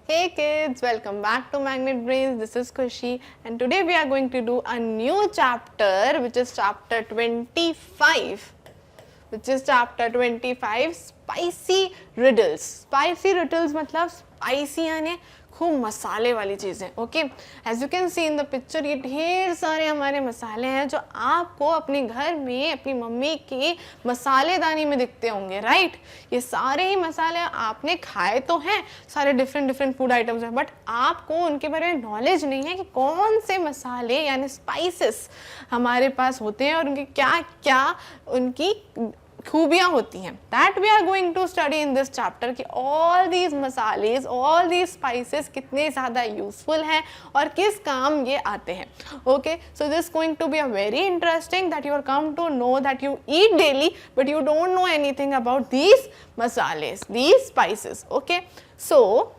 Hey kids, welcome back to Magnet Brains. This is Khushi and today we are going to do a new chapter which is chapter 25. Spicy riddles. Spicy riddles मतलब spicy यानी खूब मसाले वाली चीज़ें. Okay, as you can see in the picture, ये ढेर सारे हमारे मसाले हैं जो आपको अपने घर में अपनी मम्मी के मसालेदानी में दिखते होंगे, राइट? ये सारे ही मसाले आपने खाए तो हैं, सारे डिफरेंट फूड आइटम्स हैं, बट आपको उनके बारे में नॉलेज नहीं है कि कौन से मसाले यानी स्पाइसेस हमारे पास होते हैं और उनके क्या क्या उनकी खूबियाँ होती हैं. That we are going to study in this chapter कि all these masalas, all these spices कितने ज़्यादा यूजफुल हैं और किस काम ये आते हैं. Okay, so this going to be a very interesting that you are come to know that you eat daily but you don't know anything about these masalas, these spices. Okay, so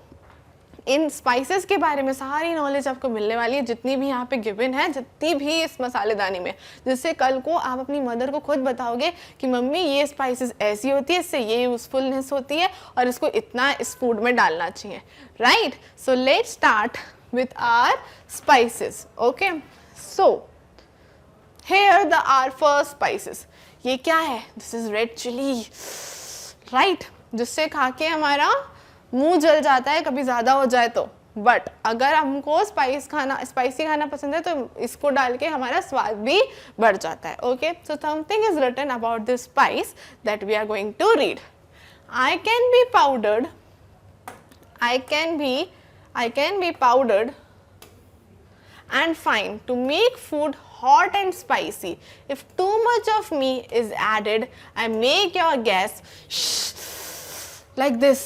इन spices के बारे में सारी knowledge आपको मिलने वाली है जितनी भी यहाँ पे गिवन है, जितनी भी इस मसालेदानी में, जिससे कल को आप अपनी मदर को खुद बताओगे कि मम्मी ये स्पाइसेस ऐसी होती है, इससे ये यूजफुलनेस होती है और इसको इतना इस फूड में डालना चाहिए, right? So let's start with our spices. Okay, so here the our first spices. ये क्या है? This is red chilli, right? जिससे खा के हमारा मुंह जल जाता है कभी ज़्यादा हो जाए तो, बट अगर हमको स्पाइसी खाना पसंद है तो इसको डाल के हमारा स्वाद भी बढ़ जाता है. Okay, so something is written about this spice that we are going to read. I can be powdered and fine to make food hot and spicy. If too much of me is added, I make your guess like this.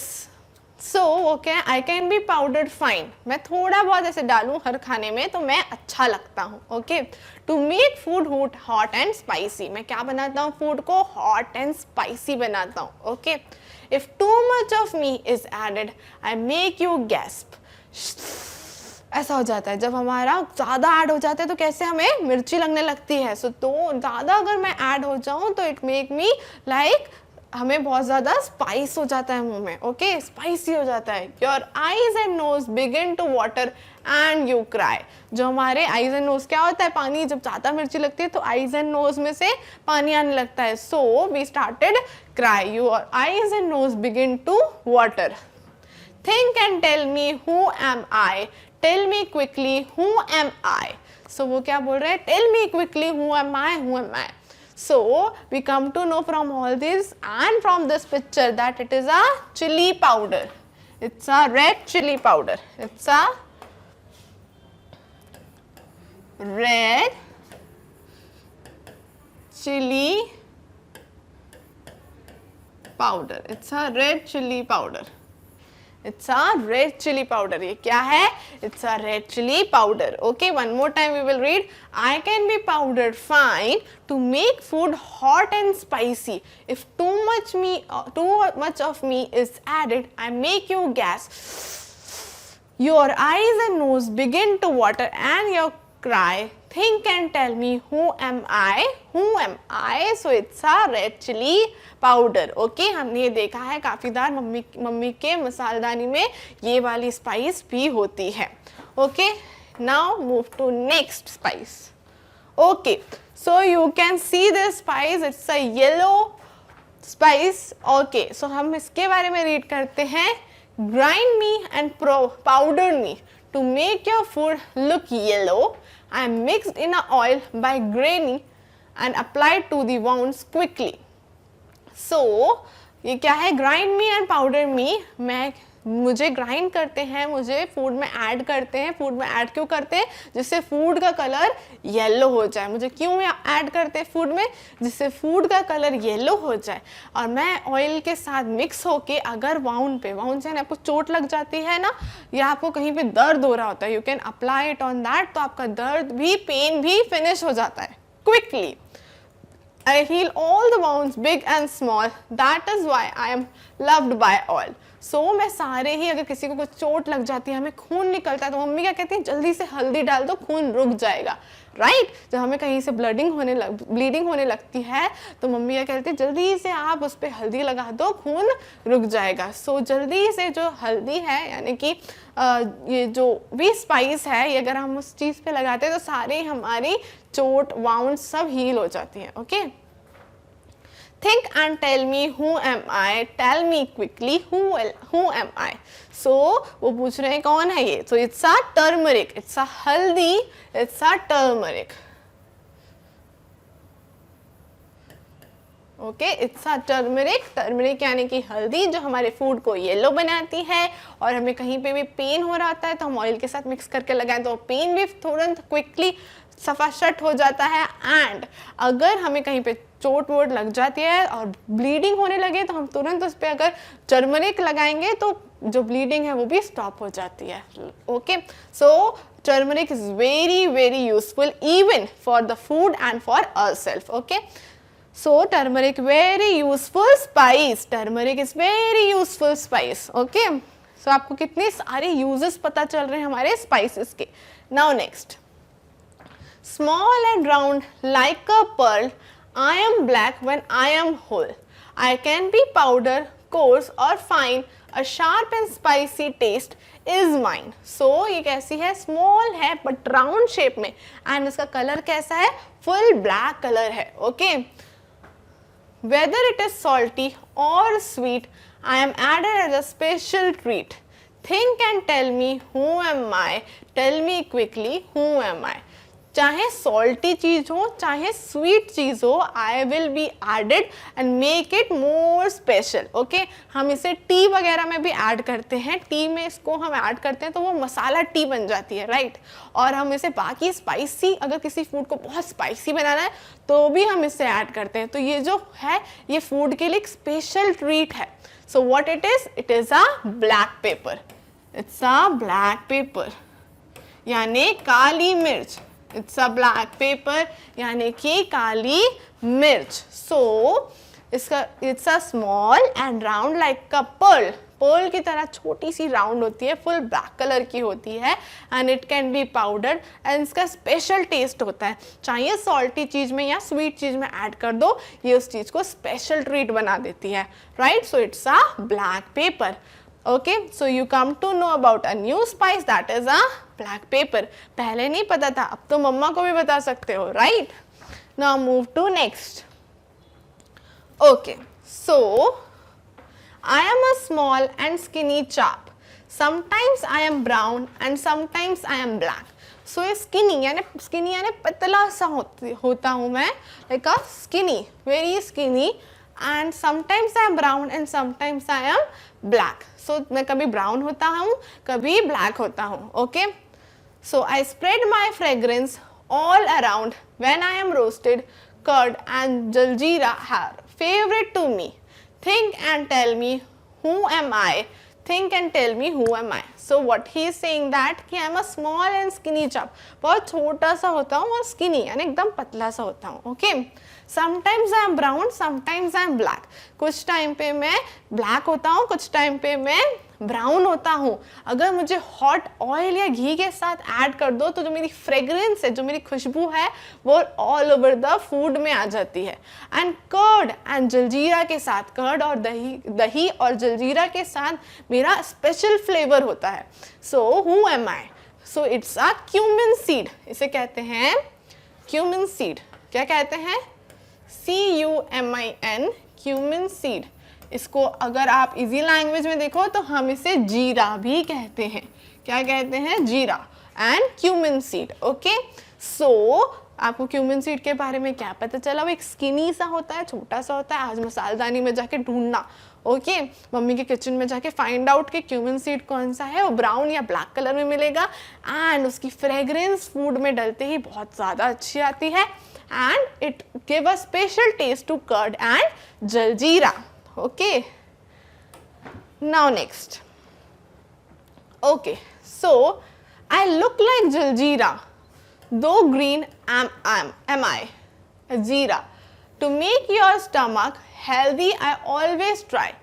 So, okay, I can be powdered fine. मैं थोड़ा बहुत ऐसे डालूं हर खाने में तो मैं अच्छा लगता हूँ. Okay, to make food hot and spicy. मैं क्या बनाता हूँ? फूड को hot and spicy बनाता हूँ. Okay, if too much of me is added, I make you gasp. ऐसा हो जाता है जब हमारा ज़्यादा ऐड हो जाता है तो कैसे हमें मिर्ची लगने लगती है. सो तो ज़्यादा अगर मैं ऐड हो जाऊँ तो इट मेक मी लाइक हमें बहुत ज़्यादा स्पाइस हो जाता है मुंह में. ओके, स्पाइसी हो जाता है. Your eyes and nose begin to water and you cry. जो हमारे आईज एंड नोज क्या होता है? पानी. जब ज़्यादा मिर्ची लगती है तो आईज एंड नोज में से पानी आने लगता है. So we started cry. Your eyes and nose begin to water. Think and tell me who am I. Tell me quickly, who am I? So वो क्या बोल रहे हैं? Tell me quickly, who am I? Who am I? So we come to know from all this and from this picture that it is a chili powder. It's a red chili powder. It's a red chili powder. It's a red chili powder. It's a red chili powder. ये क्या है? It's a red chili powder. Okay, one more time we will read. I can be powdered fine to make food hot and spicy. If too much of me is added, I make you gasp. Your eyes and nose begin to water and you cry. Think and tell me who am I? Who am I? So it's a red chili powder. Okay, हमने ये देखा है काफ़ी बार mummy के मसालेदानी में ये वाली spice भी होती है. Okay, now move to next spice. Okay, so you can see this spice. It's a yellow spice. Okay, so हम इसके बारे में रीड करते हैं. Grind me and powder me to make your food look yellow. I am mixed in a oil by graining and applied to the wounds quickly. So ये क्या है? Grind me and powder me. मुझे grind करते हैं, मुझे food में add करते हैं. फूड में ऐड क्यों करते हैं? जिससे फूड का कलर येलो हो जाए. मुझे क्यों ऐड करते हैं फूड में? जिससे फूड का कलर येलो हो जाए. और मैं ऑयल के साथ मिक्स होके अगर वाउंड से आपको चोट लग जाती है ना, या आपको कहीं पे दर्द हो रहा होता है, you can apply it on that, तो आपका दर्द भी, पेन भी फिनिश हो जाता है quickly. I heal all the wounds, big and small. That is why I am loved by all. सो मैं सारे ही, अगर किसी को कुछ चोट लग जाती है, हमें खून निकलता है, तो मम्मी क्या कहती है, जल्दी से हल्दी डाल दो, खून रुक जाएगा, राइट। जब हमें कहीं से ब्लीडिंग होने लगती है तो मम्मी क्या कहती है, जल्दी से आप उस पर हल्दी लगा दो, खून रुक जाएगा। सो जल्दी से जो हल्दी है, यानी कि ये जो भी स्पाइस है, ये अगर हम उस चीज़ पे लगाते हैं तो सारी हमारी चोट, वाउंड सब हील हो जाती है। Okay, think and tell me who am I, tell me quickly who am I। so वो पूछ रहे हैं कौन है ये, so it's a turmeric, it's a हल्दी, it's a turmeric। Okay, it's a turmeric. Turmeric यानी कि हल्दी, जो हमारे फूड को येलो बनाती है, और हमें कहीं पे भी पेन हो रहा है तो हम ऑयल के साथ मिक्स करके लगाएं तो पेन भी तुरंत क्विकली सफाशट हो जाता है। एंड अगर हमें कहीं पे चोट वोट लग जाती है और ब्लीडिंग होने लगे तो हम तुरंत उस पर अगर टर्मरिक लगाएंगे तो जो ब्लीडिंग है वो भी स्टॉप हो जाती है। Okay, so turmeric is very very useful even for the food and for ourself. Okay, so turmeric very useful spice, turmeric is very useful spice। okay, so आपको कितने सारे uses पता चल रहे हैं हमारे spices के। now next, small and round like a pearl, I am black when I am whole, I can be powder, coarse or fine, a sharp and spicy taste is mine। so ये कैसी है, small है but round shape में, and इसका colour कैसा है, full black colour है। okay, whether it is salty or sweet, I am added as a special treat। think and tell me who am I, tell me quickly who am I। चाहे salty चीज हो चाहे sweet चीज हो, I will be added and make it more special. Okay, हम इसे T वगैरह में भी ऐड करते हैं, टी में इसको हम ऐड करते हैं तो वो मसाला टी बन जाती है, राइट। और हम इसे बाकी स्पाइसी, अगर किसी फूड को बहुत स्पाइसी बनाना है तो भी हम इसे ऐड करते हैं। तो ये जो है ये फूड के लिए एक स्पेशल ट्रीट है। सो what it is a black pepper, it's a black pepper यानी काली मिर्च, इट्स अ ब्लैक पेपर यानी कि काली मिर्च। सो इसका it's a small and round like a pearl, pearl की तरह छोटी सी राउंड होती है, फुल ब्लैक कलर की होती है, and it can be powdered, and इसका स्पेशल टेस्ट होता है। चाहे सॉल्टी चीज़ में या स्वीट चीज़ में ऐड कर दो, ये उस चीज़ को स्पेशल ट्रीट बना देती है, right. So it's a black pepper. okay, so you come to know about a new spice that is a black pepper। पहले नहीं पता था, अब तो मम्मा को भी बता सकते हो, right। now move to next। okay, so I am a small and skinny chap, sometimes I am brown and sometimes I am black। so skinny यानी पतला सा होता हूँ मैं, like a skinny, very skinny, and sometimes I am brown and sometimes I am black। so मैं कभी brown होता हूँ कभी black होता हूँ। okay, so I spread my fragrance all around when I am roasted, curd and jaljeera are favorite to me। think and tell me who am I, think and tell me who am I। so what he is saying that कि I am a small and skinny chap, बहुत छोटा सा होता हूँ और skinny यानी एकदम पतला सा होता हूँ। okay, sometimes I am brown, sometimes I am black। कुछ टाइम पे मैं ब्लैक होता हूँ, कुछ टाइम पे मैं ब्राउन होता हूँ। अगर मुझे हॉट ऑयल या घी के साथ ऐड कर दो तो जो मेरी फ्रेग्रेंस है, जो मेरी खुशबू है, वो ऑल ओवर द फूड में आ जाती है। एंड कर्ड एंड जलजीरा के साथ, कर्ड और दही और जलजीरा के साथ मेरा स्पेशल फ्लेवर होता है। So who am I, so it's a cumin seed, इसे कहते हैं क्यूमिन सीड। क्या कहते हैं, CUMIN, क्यूमिन सीड। इसको अगर आप इजी लैंग्वेज में देखो तो हम इसे जीरा भी कहते हैं। क्या कहते हैं, जीरा एंड क्यूमिन सीड। ओके, सो आपको क्यूमिन सीड के बारे में क्या पता चला, वो एक स्किनी सा होता है, छोटा सा होता है। आज मसालदानी में जाके ढूंढना, ओके, मम्मी के किचन में जाके फाइंड आउट कि क्यूमिन सीड कौन सा है, वो ब्राउन या ब्लैक कलर में मिलेगा, एंड उसकी फ्रेग्रेंस फूड में डलते ही बहुत ज़्यादा अच्छी आती है, and it give a special taste to curd and jaljeera। okay, now next, okay, so I look like jaljeera, though green am I a jeera। to make your stomach healthy I always try,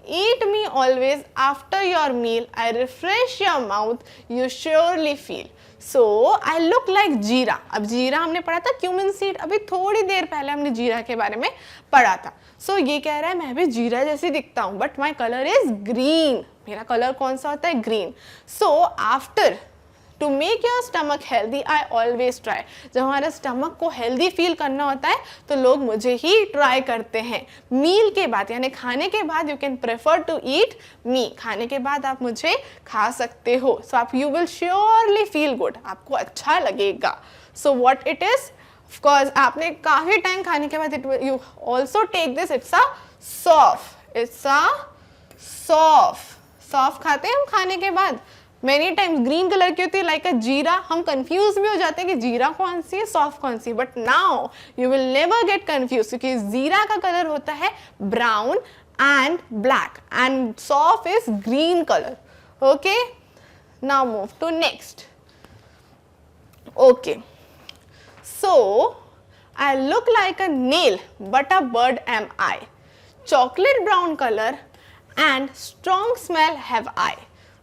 Eat me always after your meal. I refresh your mouth. You surely feel. So I look like जीरा. अब जीरा हमने पढ़ा था, cumin seed, अभी थोड़ी देर पहले हमने जीरा के बारे में पढ़ा था. So ये कह रहा है मैं भी जीरा जैसी दिखता हूँ, but my color is green. मेरा कलर कौन सा होता है? Green. So after to make your stomach healthy, I always try. जब हमारे स्टमक को हेल्दी फील करना होता है तो लोग मुझे ही ट्राई करते हैं. मील के बाद यानी खाने के बाद you can prefer to eat me. खाने के बाद आप मुझे खा सकते हो. सो आप you will surely feel good. आपको अच्छा लगेगा. So what it is? Of course आपने काफी टाइम खाने के बाद you also take this. It's a saunf. It's a सौफ. सौफ खाते हैं हम खाने के बाद. मेनी टाइम्स ग्रीन कलर की होती है लाइक अ जीरा. हम कंफ्यूज भी हो जाते हैं कि जीरा कौन सी है, सौफ कौन सी. But now you will never get confuse, क्योंकि जीरा का कलर होता है brown and black and saunf is green colour. Okay, now move to next. Okay, so I look like a nail, but a bird am I. Chocolate brown color and strong smell have I.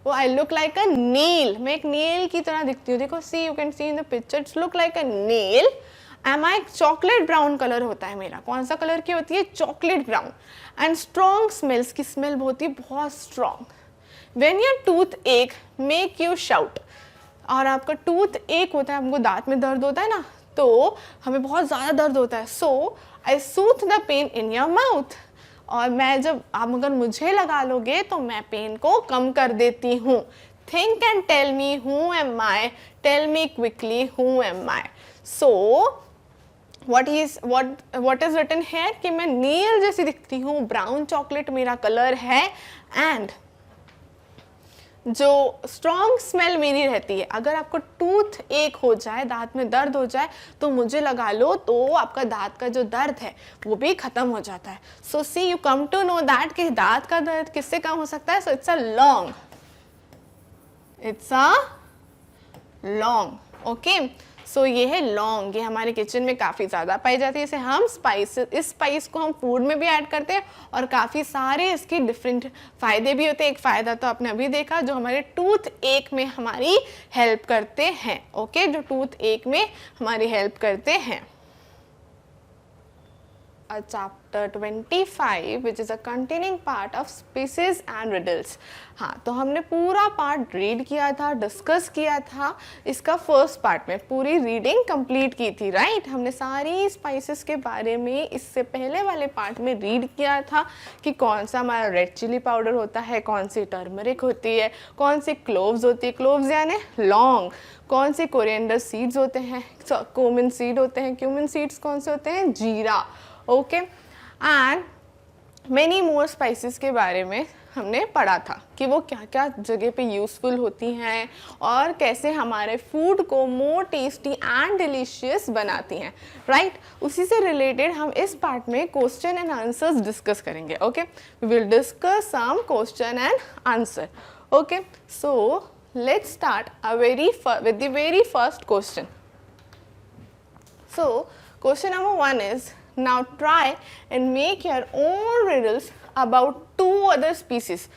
वो I look like a nail. मैं एक nail की तरह दिखती हूँ. देखो, see, you can see in the picture, it's look like a nail. Am I? chocolate brown color होता है मेरा. कौन सा कलर की होती है? chocolate brown. And strong smells की smell होती है बहुत strong. When your tooth ache make you shout. और आपका टूथ एक होता है, हमको दांत में दर्द होता है ना, तो हमें बहुत ज़्यादा दर्द होता है. So I soothe the pain in your mouth. और मैं जब आप अगर मुझे लगा लोगे तो मैं पेन को कम कर देती हूँ. Think and tell me who am I. Tell me quickly who am I. So what is written here कि मैं नील जैसी दिखती हूँ. ब्राउन चॉकलेट मेरा कलर है. एंड जो स्ट्रॉन्ग स्मेल मेरी रहती है. अगर आपको टूथ एक हो जाए, दांत में दर्द हो जाए, तो मुझे लगा लो तो आपका दांत का जो दर्द है वो भी खत्म हो जाता है. So see you come to know that कि दांत का दर्द किससे कम हो सकता है. So it's a laung. It's a laung. Okay, so ये है लॉन्ग. ये हमारे किचन में काफ़ी ज़्यादा पाई जाती है. इसे हम इस स्पाइस को हम फूड में भी ऐड करते हैं और काफ़ी सारे इसके डिफरेंट फ़ायदे भी होते हैं. एक फ़ायदा तो आपने अभी देखा जो हमारे टूथ एक में हमारी हेल्प करते हैं. ओके, जो टूथ एक में हमारी हेल्प करते हैं. Chapter 25 which is a containing part of species and riddles. हाँ, तो हमने पूरा पार्ट रीड किया था, डिस्कस किया था. इसका फर्स्ट पार्ट में पूरी रीडिंग कंप्लीट की थी. राइट, हमने सारी स्पाइसेस के बारे में इससे पहले वाले पार्ट में रीड किया था कि कौन सा हमारा रेड चिली पाउडर होता है, कौन सी टर्मरिक होती है, कौन सी क्लोव्स होती है, क्लोव्स यानी लौंग, कौन से कोरिएंडर सीड्स होते हैं, क्यूमिन सीड होते हैं, क्यूमिन सीड्स कौन से होते हैं, जीरा. Okay, and many more spices के बारे में हमने पढ़ा था कि वो क्या क्या जगह पे यूज़फुल होती हैं और कैसे हमारे फूड को मोर टेस्टी एंड डिलीशियस बनाती हैं. राइट, उसी से रिलेटेड हम इस पार्ट में क्वेश्चन एंड आंसर्स डिस्कस करेंगे. Okay, we will discuss some question and answer. Okay, so let's start with the very first question. So question number 1 is, now try and make your own riddles about 2 other species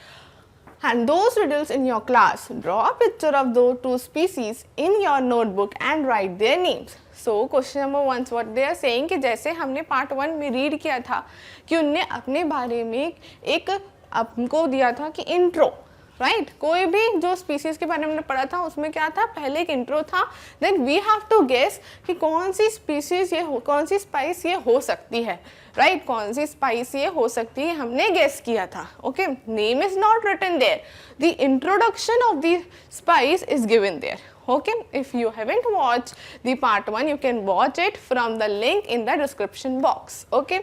and those riddles in your class. Draw a picture of those 2 species in your notebook and write their names. So question number 1 what they are saying कि जैसे हमने part 1 में read किया था कि उनने अपने बारे में एक आपको दिया था कि इंट्रो. राइट, कोई भी जो स्पीसीज के बारे में हमने पढ़ा था उसमें क्या था, पहले एक इंट्रो था. Then we have to guess कि कौन सी स्पीसीज ये कौन सी स्पाइस ये हो सकती है. राइट, कौन सी स्पाइस ये हो सकती है हमने गेस किया था. Okay, name is not written there, the introduction of the spice is given there. Okay, if you haven't watched the part 1 you can watch it from the link in the description box. Okay,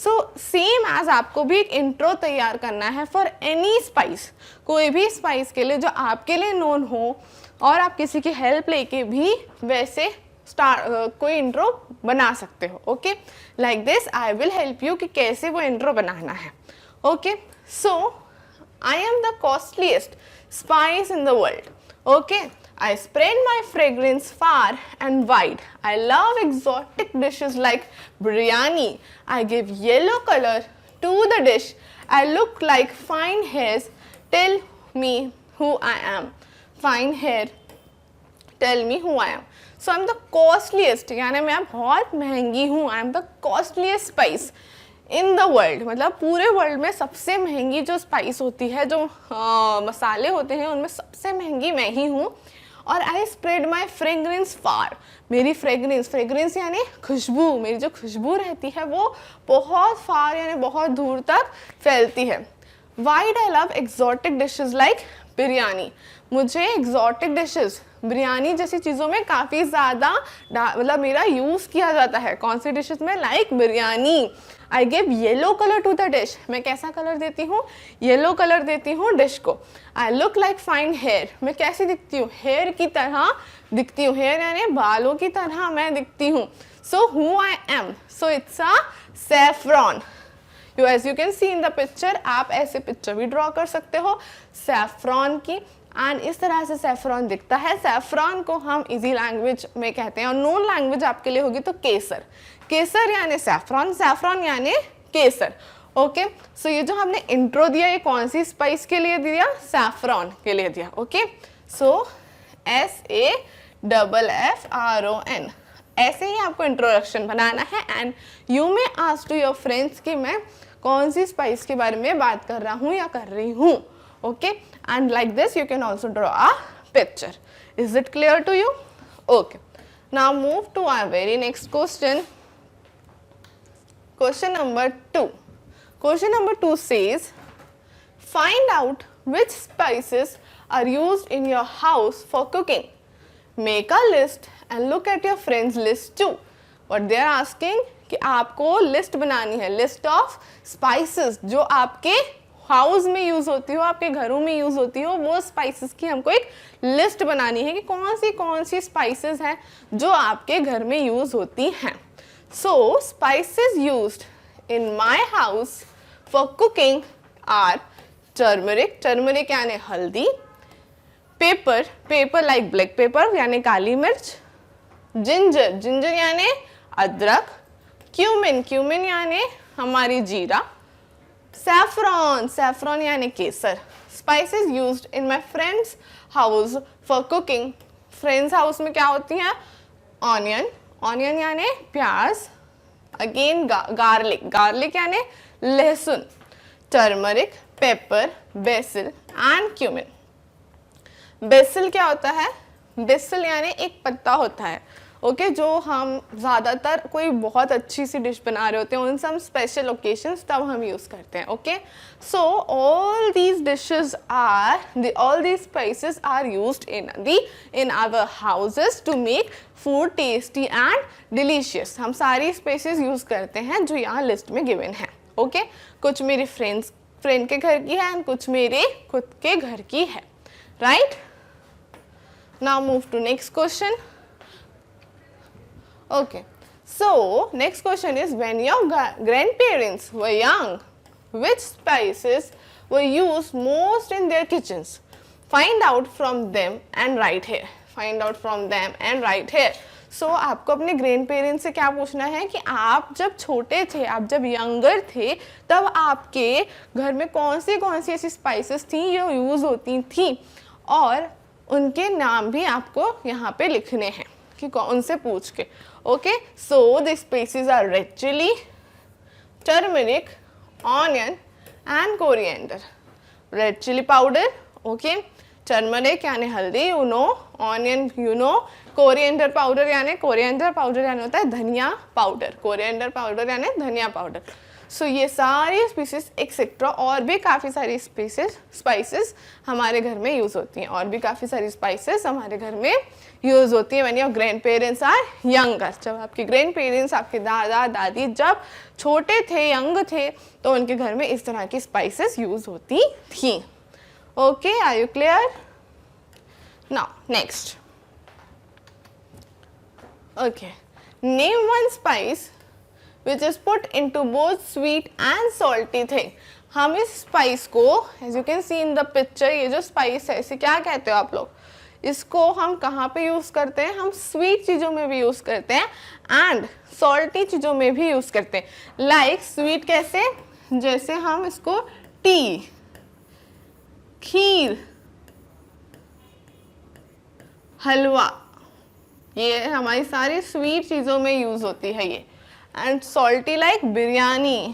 so same as आपको भी एक intro तैयार करना है for any spice. कोई भी spice के लिए जो आपके लिए नोन हो और आप किसी की हेल्प लेके भी वैसे कोई इंट्रो बना सकते हो. Okay, like this I will help you कि कैसे वो इंट्रो बनाना है. Okay, so I am the costliest spice in the world. Okay, I spread my fragrance far and wide. I love exotic dishes like biryani. I give yellow color to the dish. I look like fine hairs. Tell me who I am. Fine hair. Tell me who I am. So I'm the costliest, यानी मैं बहुत महंगी हूँ. I'm the costliest spice in the world. मतलब पूरे world में सबसे महंगी जो स्पाइस होती है, जो मसाले होते हैं, उनमें सबसे महंगी मैं ही हूँ. और आई स्प्रेड माई फ्रेगरेंस फार. मेरी फ्रेगरेंस यानी खुशबू, मेरी जो खुशबू रहती है वो बहुत फार यानी बहुत दूर तक फैलती है. Why I love exotic dishes like biryani. मुझे एग्जॉटिक डिशेज बिरयानी जैसी चीज़ों में काफ़ी ज़्यादा मतलब मेरा यूज़ किया जाता है. कौन सी डिशेज में? Like biryani. I give yellow colour to the dish. मैं कैसा कलर देती हूँ? येलो कलर देती हूँ डिश को. I look like fine hair. मैं कैसी दिखती हूँ? हेयर की तरह दिखती हूँ. हेयर यानी बालों की तरह मैं दिखती हूँ. So who I am? So it's a saffron. As you can see in the picture, आप ऐसे पिक्चर भी ड्रॉ कर सकते हो सैफरॉन की. एंड इस तरह से सैफरॉन दिखता है. सैफरॉन को हम इजी लैंग्वेज में कहते हैं, और नोन लैंग्वेज आपके लिए होगी तो केसर. केसर यानी सैफरॉन, सैफरॉन यानी केसर. ओके, सो ये जो हमने इंट्रो दिया, ये कौन सी स्पाइस के लिए दिया? सैफरॉन के लिए दिया. Okay, so SAFFRON. ऐसे ही आपको इंट्रोडक्शन बनाना है. And you may ask to your friends कि मैं कौन सी स्पाइस के बारे में बात कर रहा हूँ या कर रही हूँ. Okay, and like this you can also draw a picture. Is it clear to you? Okay, now move to our very next question. Question number 2. Question number 2 says, find out which spices are used in your house for cooking. Make a list and look at your friends list too. What they are asking कि आपको list बनानी है, list of spices जो आपके house में use होती हो, आपके घरों में यूज़ होती हो, वो स्पाइसेस की हमको एक लिस्ट बनानी है कि कौन सी स्पाइसेस हैं जो आपके घर में यूज़ होती हैं. So spices used in my house for cooking are turmeric. Turmeric यानी हल्दी. पेपर लाइक ब्लैक पेपर यानी काली मिर्च. जिंजर यानी अदरक. क्यूमिन यानी हमारी जीरा. सैफरॉन यानी केसर. Spices used in my friends house for cooking. Friends house में क्या होती हैं? ऑनियन यानी प्याज. अगेन गार्लिक यानी लहसुन. Turmeric, paper, BECIL and cumin. BECIL क्या होता है? बेसिल यानी एक पत्ता होता है. ओके, जो हम ज़्यादातर कोई बहुत अच्छी सी डिश बना रहे होते हैं, उन सम स्पेशल ओकेशंस तब हम यूज़ करते हैं. Okay, so all these dishes are all these spices are used in our houses to make food tasty and delicious. हम सारी स्पाइसेस यूज़ करते हैं जो यहाँ लिस्ट में गिवन है. ओके, कुछ मेरी फ्रेंड के घर की है एंड कुछ मेरे खुद के घर की है. Right, now move to next question. Okay, so next question is, when your grandparents were young, which spices were used most in their kitchens? Find out from them and write here. Find out from them and write here. So आपको अपने grandparents से क्या पूछना है कि आप जब छोटे थे, आप जब यंगर थे, तब आपके घर में कौन सी ऐसी स्पाइसेस थी जो यूज़ होती थी, और उनके नाम भी आपको यहाँ पे लिखने हैं कि कौन से पूछ के. Okay, so the spices are red chili, turmeric, onion and coriander. Red chili powder, okay, turmeric यानी हल्दी, you know, onion, you know, coriander powder यानी होता है धनिया पाउडर. coriander powder यानी धनिया पाउडर. सो ये सारी स्पीसीज एक्सेट्रा और भी काफ़ी सारी स्पाइसेस हमारे घर में यूज़ होती हैं. और भी काफ़ी सारी स्पाइसेस हमारे घर में यूज़ होती हैं when your grand parents are younger. जब आपके ग्रैंड पेरेंट्स, आपके दादा दादी जब छोटे थे, यंग थे, तो उनके घर में इस तरह की स्पाइसेस यूज़ होती थी. Okay, are you clear? Now next. Okay, name one spice which is put into both sweet and salty thing. हम इस स्पाइस को, as you can see in the picture, ये जो स्पाइस है इसे क्या कहते हो आप लोग? इसको हम कहाँ पे यूज़ करते हैं? हम स्वीट चीज़ों में भी यूज़ करते हैं एंड सॉल्टी चीज़ों में भी यूज़ करते हैं. लाइक स्वीट कैसे? जैसे हम इसको टी, खीर, हलवा, ये हमारी सारी स्वीट चीज़ों में यूज़ होती है ये। And salty like biryani,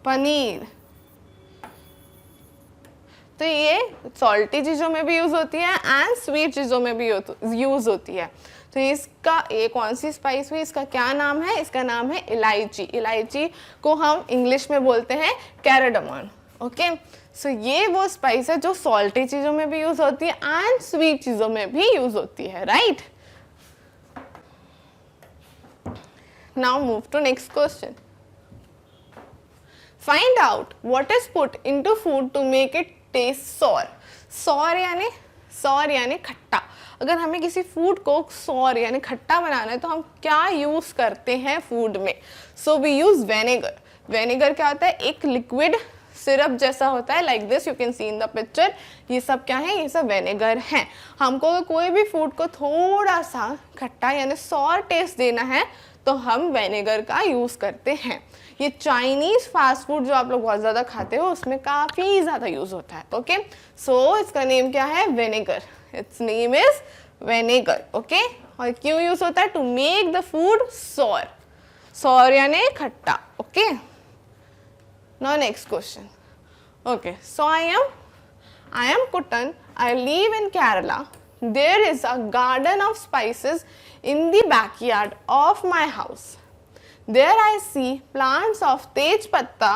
paneer, तो ये सॉल्टी चीज़ों में भी यूज़ होती है एंड स्वीट चीज़ों में भी यूज़ होती है। तो इसका ये कौन सी स्पाइस हुई, इसका क्या नाम है, इसका नाम है इलायची। इलायची को हम इंग्लिश में बोलते हैं कैराडमन। ओके, सो ये वो स्पाइस है जो सॉल्टी चीज़ों में भी यूज़ होती है एंड स्वीट चीज़ों में भी यूज़ होती है, right. Now move to next question. Find out what is put into food to make it taste sour. sour यानी खट्टा। अगर हमें किसी फूड को sour यानी खट्टा बनाना है तो हम क्या यूज करते हैं फूड में? So we use vinegar. vinegar क्या होता है? एक लिक्विड सिरप जैसा होता है, like this you can see in the picture. ये सब क्या है? ये सब विनेगर है। हमको कोई भी फूड को थोड़ा सा खट्टा यानी सॉर टेस्ट देना है तो हम विनेगर का यूज़ करते हैं। ये चाइनीज़ फास्ट फूड जो आप लोग बहुत ज़्यादा खाते हो उसमें काफ़ी ज़्यादा यूज़ होता है। ओके, सो इसका नेम क्या है? Vinegar. Its name is vinegar. Okay, और क्यों यूज़ होता है? To make the food sour. Sour यानी खट्टा। Okay, now next question. Okay, so I am Kutan. I live in Kerala. There is a garden of spices in the backyard of my house. There I see plants of tej patta,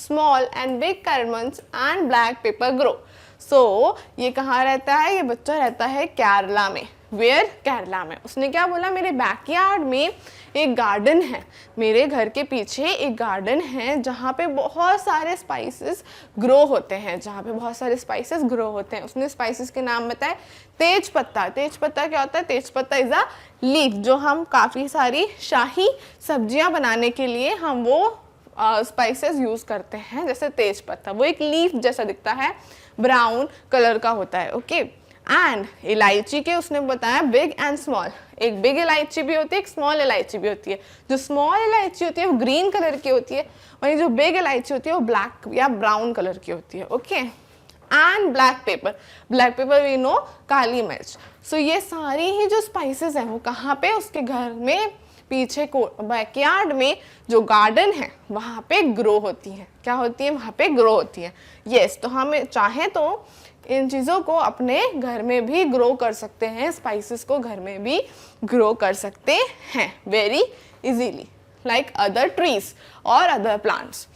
small and big cardamoms and black pepper grow. So ये कहाँ रहता है? ये बच्चा रहता है केरला में। Where? Kerala में। उसने क्या बोला? मेरे बैकयार्ड में एक गार्डन है, मेरे घर के पीछे एक गार्डन है जहाँ पे बहुत सारे स्पाइसेस ग्रो होते हैं, जहाँ पे बहुत सारे स्पाइसेस ग्रो होते हैं। उसने स्पाइसेस के नाम बताए। तेज पत्ता। तेज पत्ता क्या होता है? तेज पत्ता इज़ अ लीफ, जो हम काफ़ी सारी शाही सब्जियाँ बनाने के लिए हम वो स्पाइसेस यूज़ करते हैं। जैसे तेज पत्ता, वो एक लीफ जैसा दिखता है, ब्राउन कलर का होता है। ओके, एंड इलायची के उसने बताया बिग एंड स्मॉल। एक बिग इलायची भी होती है, एक स्मॉल इलायची भी होती है। जो स्मॉल इलायची होती है वो ग्रीन कलर की होती है, वहीं जो बिग इलायची होती है वो ब्लैक या ब्राउन कलर की होती है। Okay, and black pepper. Black pepper we know, काली मिर्च। सो ये सारी ही जो स्पाइसेस हैं वो कहाँ पे? उसके घर में पीछे को बैकयार्ड में जो गार्डन है वहाँ पे ग्रो होती है। क्या होती है? वहाँ पे ग्रो होती है। यस, तो हम चाहें तो इन चीज़ों को अपने घर में भी ग्रो कर सकते हैं, स्पाइसेस को घर में भी ग्रो कर सकते हैं very easily, like other trees और अदर प्लांट्स।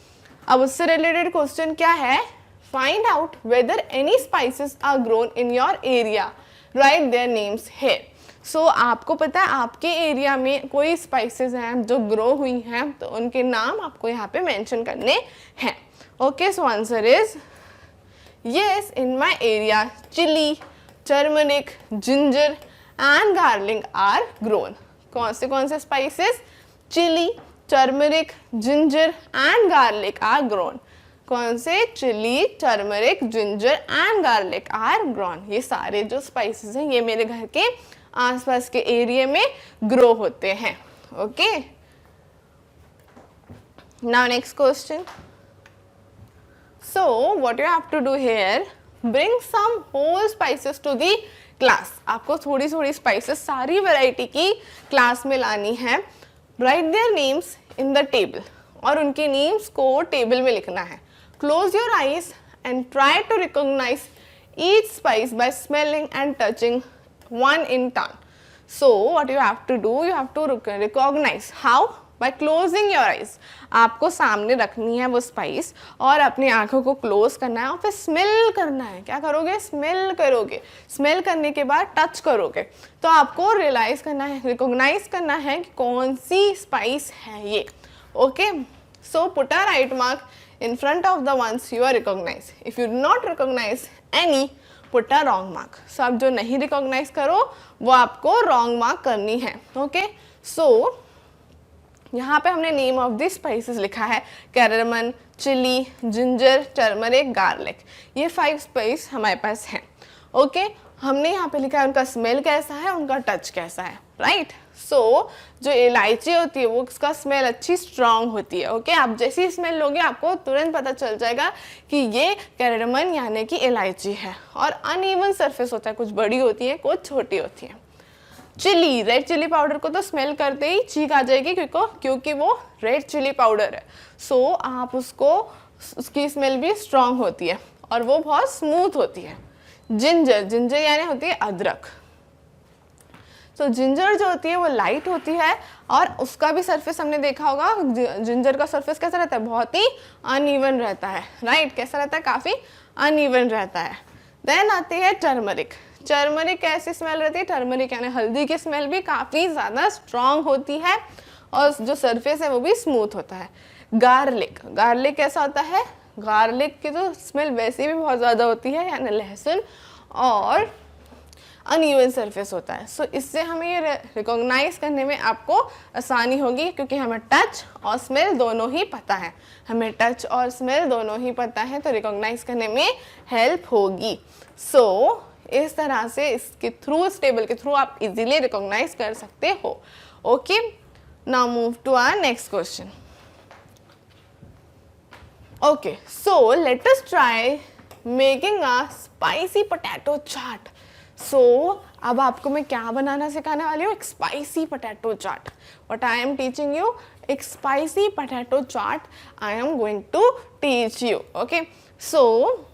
अब उससे रिलेटेड क्वेश्चन क्या है? Find out whether any spices are grown in your area, write their names here. So आपको पता है आपके एरिया में कोई स्पाइसेस हैं जो ग्रो हुई हैं, तो उनके नाम आपको यहाँ पे मेंशन करने हैं। Okay, so answer is yes, in my area chili, turmeric, ginger and garlic are grown. कौन से spices? Chili, turmeric, ginger and garlic are grown. कौन से? chili, turmeric, ginger and garlic are grown. ये सारे जो spices हैं ये मेरे घर के आसपास के एरिया में ग्रो होते हैं। Okay, now next question. So what you have to do here, bring some whole spices to the class. आपको थोड़ी थोड़ी spices सारी variety की class में लानी है। Write their names in the table, और उनके names को table में लिखना है। Close your eyes and try to recognize each spice by smelling and touching one in turn. So what you have to do, you have to recognize. How? By closing your eyes. आपको सामने रखनी है वो spice और अपनी आंखों को close करना है और फिर स्मेल करना है। क्या करोगे? स्मेल करोगे। स्मेल करने के बाद टच करोगे, तो आपको रियलाइज करना है, रिकॉग्नाइज करना है कि कौन सी स्पाइस है ये। Okay, so put a right mark in front of the ones you are recognize. If you do not recognize any, put a wrong mark. So आप जो नहीं recognize करो वो आपको wrong mark करनी है। Okay, so यहाँ पे हमने नेम ऑफ द स्पाइसेस लिखा है, कैरमन, चिली, जिंजर, टर्मरिक, गार्लिक। ये 5 स्पाइस हमारे पास हैं। ओके, हमने यहाँ पे लिखा है उनका स्मेल कैसा है, उनका टच कैसा है, राइट। सो जो इलायची होती है वो उसका स्मेल अच्छी स्ट्रांग होती है, ओके। आप जैसी स्मेल लोगे आपको तुरंत पता चल जाएगा कि ये कैर्डमम यानी कि इलायची है। और अनइवन सरफेस होता है, कुछ बड़ी होती है कुछ छोटी होती है। चिली, रेड चिली पाउडर को तो स्मेल करते ही चीख आ जाएगी क्योंकि वो रेड चिली पाउडर है। सो आप उसकी स्मेल भी स्ट्रांग होती है और वो बहुत स्मूथ होती है। जिंजर, जिंजर यानी होती है अदरक। तो जिंजर जो होती है वो लाइट होती है और उसका भी सरफेस हमने देखा होगा, जिंजर का सरफेस कैसा रहता है, बहुत ही अनइवन रहता है, राइट। कैसा रहता है, काफ़ी अनइवन रहता है। देन आती है टर्मरिक। टर्मरिक कैसी स्मेल रहती है, टर्मरिक यानी हल्दी की स्मेल भी काफ़ी ज़्यादा स्ट्रांग होती है और जो सरफेस है वो भी स्मूथ होता है। गार्लिक, गार्लिक कैसा होता है, गार्लिक की तो स्मेल वैसे भी बहुत ज़्यादा होती है यानी लहसुन, और अनइवन सरफेस होता है। सो इससे हमें ये रिकॉग्नाइज करने में आपको आसानी होगी क्योंकि हमें टच और स्मेल दोनों ही पता है, हमें टच और स्मेल दोनों ही पता है, तो रिकॉग्नाइज करने में हेल्प होगी। सो इस तरह से इसके थ्रू, इस टेबल के थ्रू आप इजीली रिकॉग्नाइज कर सकते हो, okay. Now move to our next question. Okay, so let us try making a spicy potato chaat. So अब आपको मैं क्या बनाना सिखाने वाली हूँ, एक spicy potato chaat. What I am teaching you, एक spicy potato chaat I am going to teach you, okay. So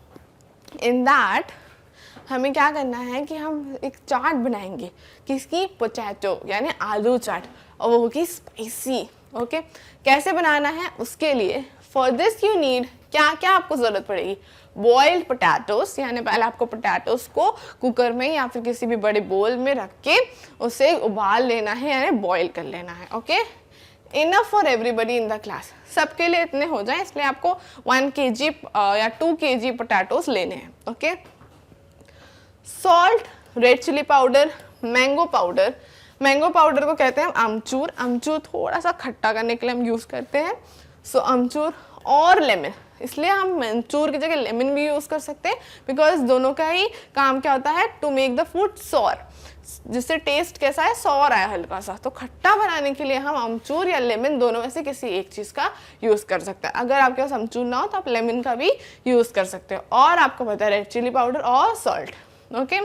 in that हमें क्या करना है कि हम एक चाट बनाएंगे, किसकी, पोटैटो यानी आलू चाट, और वो होगी स्पाइसी, ओके। कैसे बनाना है उसके लिए, फॉर दिस यू नीड, क्या क्या आपको ज़रूरत पड़ेगी, बॉइल्ड पोटैटोस, यानी पहले आपको पोटैटोस को कुकर में या फिर किसी भी बड़े बोल में रख के उसे उबाल लेना है यानी बॉईल कर लेना है, okay. Enough for everybody in the class, सबके लिए इतने हो जाए, इसलिए आपको 1 kg या 2 kg पोटैटोस लेने हैं, okay. Salt, red chilli powder, mango powder, mango powder को कहते हैं अमचूर, अमचूर थोड़ा सा खट्टा करने के लिए हम यूज़ करते हैं, सो अमचूर, और लेमन, इसलिए हम अमचूर की जगह लेमन भी यूज़ कर सकते हैं बिकॉज दोनों का ही काम क्या होता है, to make the food sour, जिससे टेस्ट कैसा है, सॉर आया हल्का सा। तो खट्टा बनाने के लिए हम अमचूर या लेमन दोनों में से किसी एक चीज़ का यूज़ कर सकते हैं। अगर आपके पास अमचूर ना हो तो आप लेमन का भी यूज़ कर सकते हो। और आपको पता है रेड चिली पाउडर और salt, okay.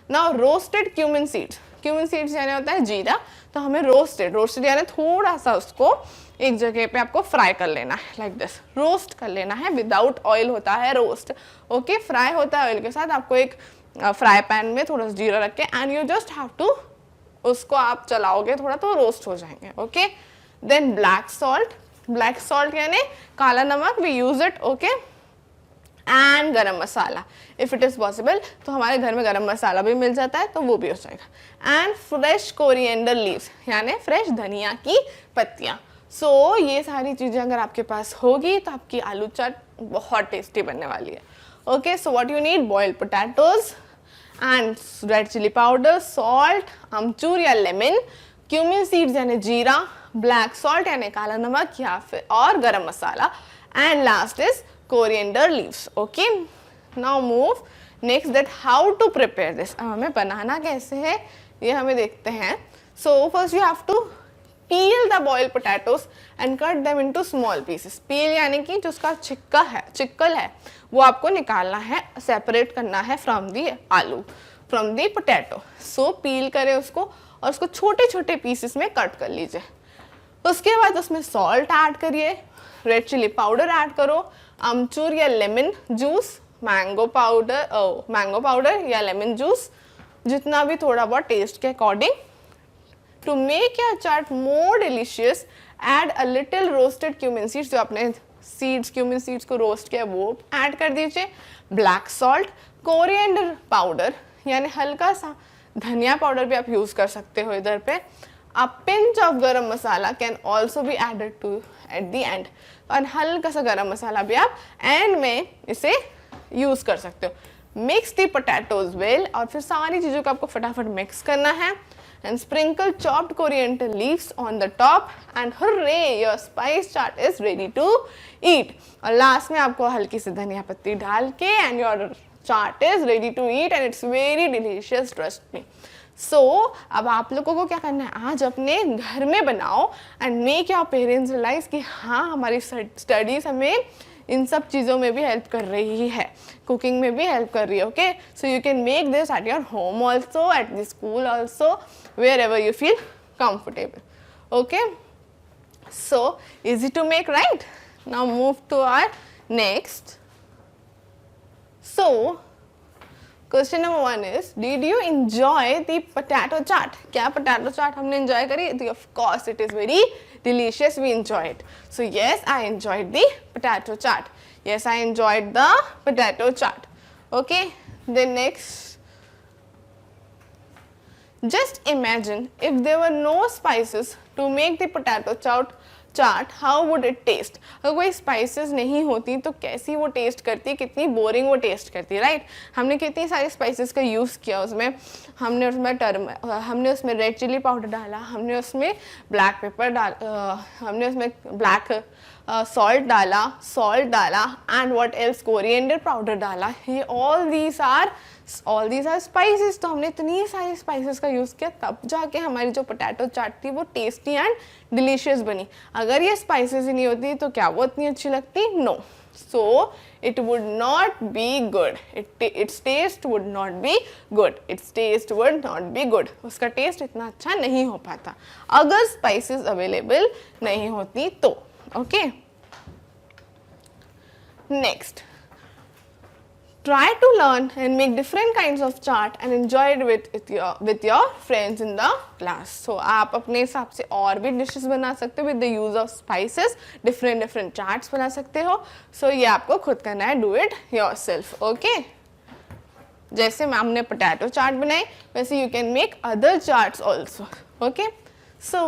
Now roasted cumin seeds, cumin seeds यानी होता है जीरा, तो हमें रोस्टेड यानी थोड़ा सा उसको एक जगह पे आपको फ्राई कर लेना है, लाइक दिस, रोस्ट कर लेना है, विदाउट ऑयल होता है रोस्ट, ओके। फ्राई होता है ऑयल के साथ, आपको एक फ्राई पैन में थोड़ा सा जीरा रख के and you just have to, उसको आप चलाओगे थोड़ा तो रोस्ट हो जाएंगे, okay. Then black salt, black salt यानी काला नमक, we use it, okay. And garam masala, if it is possible, तो हमारे घर में गरम मसाला भी मिल जाता है तो वो भी हो जाएगा। एंड फ्रेश कोरिएंडर लीव्स यानी फ्रेश धनिया की पत्तियाँ। सो ये सारी चीज़ें अगर आपके पास होगी तो आपकी आलू चाट बहुत टेस्टी बनने वाली है, okay. So what you need, boiled potatoes and red chilli powder, salt, amchur या लेमन, क्यूमिन सीड्स यानी जीरा, ब्लैक सॉल्ट यानी काला नमक या फिर और garam masala, and last is coriander leaves, okay. Now move next that how to prepare this, अब हमें बनाना कैसे है ये हमें देखते हैं। So first you have to peel the boiled potatoes and cut them into small pieces. Peel यानी कि जो उसका चिक्कल है वो आपको निकालना है, सेपरेट करना है फ्रॉम दी आलू, फ्रॉम दी पोटैटो। सो पील करें उसको और उसको छोटे छोटे पीसेस में कट कर लीजिए। उसके बाद उसमें सॉल्ट ऐड करिए, रेड चिली पाउडर ऐड करो, अमचूर या लेमन जूस, मैंगो पाउडर या लेमन जूस, जितना भी थोड़ा बहुत टेस्ट के according. To make your chaat more delicious, add a little roasted cumin seeds, जो आपने cumin seeds को रोस्ट किया वो ऐड कर दीजिए, ब्लैक सॉल्ट, कोरिएंडर पाउडर यानी हल्का सा धनिया पाउडर भी आप यूज़ कर सकते हो इधर पे, a pinch of garam masala can also be added to at the end, और हल्का सा गरम मसाला भी आप एंड में इसे यूज़ कर सकते हो। मिक्स द पोटैटोज वेल, और फिर सारी चीज़ों को आपको फटाफट मिक्स करना है, and sprinkle chopped coriander leaves on the top and hooray, your spice chaat is ready to eat। और लास्ट में आपको हल्की सी धनिया पत्ती डाल के and your chaat is ready to eat and it's very delicious, trust me. So अब आप लोगों को क्या करना है, आज अपने घर में बनाओ and make your parents realise कि हाँ हमारी स्टडीज हमें इन सब चीज़ों में भी हेल्प कर रही है, कुकिंग में भी हेल्प कर रही है। Okay, so you can make this at your home also, at the school also, wherever you feel comfortable. Okay, so easy to make, right? Now move to our next. So question number 1 is, did you enjoy the potato chaat? क्या potato chaat हमने enjoy करी? Of course, it is very delicious. We enjoy it. So yes, I enjoyed the potato chaat. Yes, I enjoyed the potato chaat. Okay, then next. Just imagine if there were no spices to make the potato chaat, how would it taste? अगर कोई spices नहीं होती तो कैसी वो test करती, कितनी boring वो टेस्ट करती, राइट? हमने कितनी सारी spices का यूज़ किया उसमें, हमने उसमें रेड चिली पाउडर डाला, हमने उसमें ब्लैक पेपर हमने उसमें ब्लैक सॉल्ट डाला and what else, coriander powder डाला। ये ऑल दीज आर स्पाइसेस। तो हमने इतनी सारी स्पाइसेस का यूज़ किया, तब जाके हमारी जो पोटैटो चाट थी वो टेस्टी एंड डिलीशियस बनी। अगर ये स्पाइसेस ही नहीं होती तो क्या वो इतनी अच्छी लगती? No. So it would not be good. Its taste would not be good. Its taste would not be good. उसका टेस्ट इतना अच्छा नहीं हो पाता अगर स्पाइसेस अवेलेबल नहीं होती तो। Okay, next, try to learn and make different kinds of chaat and enjoy it with your friends in the class. So आप अपने हिसाब से और भी dishes बना सकते हो with the use of spices, different chaats बना सकते हो। So ये आपको खुद करना है, do it yourself. Okay, जैसे हमने potato चाट बनाई वैसे you can make other charts also. Okay, so